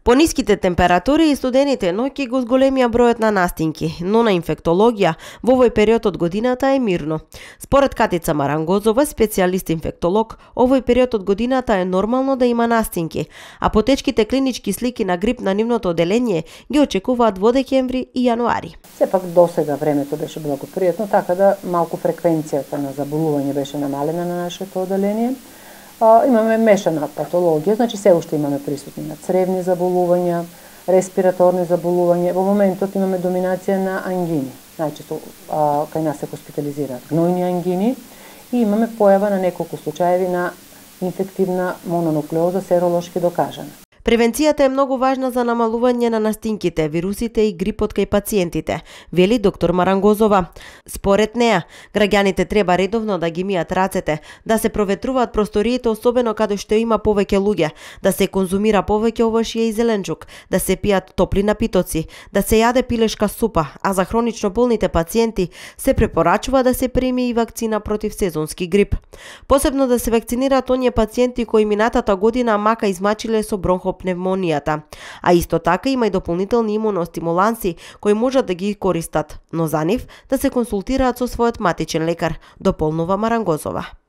Пониските температури и студените ноќи го зголемија бројот на настинки, но на инфектологија во овој период од годината е мирно. Според Катица Марангозова, специјалист инфектолог, овој период од годината е нормално да има настинки, а потечките клинички слики на грип на нивното оделение ги очекуваат во декември и јануари. Сепак досега времето беше благопријатно, така да малку фреквенцијата на заболување беше намалена на нашето оделение. Имаме мешана патологија, значи се уште имаме присутни на цревни заболувања, респираторни заболувања. Во моментот имаме доминација на ангини. Најчесто кај нас се хоспитализираат гнојни ангини и имаме појава на неколку случаеви на инфективна мононуклеоза серолошки докажана. Превенцијата е многу важна за намалување на настинките, вирусите и грипот кај пациентите, вели доктор Марангозова. Според неа, граѓаните треба редовно да ги мијат рацете, да се проветруваат просториите, особено каде што има повеќе луѓе, да се конзумира повеќе овошје и зеленчук, да се пијат топли напитоци, да се јаде пилешка супа, а за хронично болните пациенти се препорачува да се прими и вакцина против сезонски грип. Посебно да се вакцинираат оние пациенти кои минатата година мака измачиле со бронхопневмонијата, а исто така има и дополнителни имуностимуланси кои можат да ги користат, но за нив да се консултираат со својот матичен лекар, дополнува Марангозова.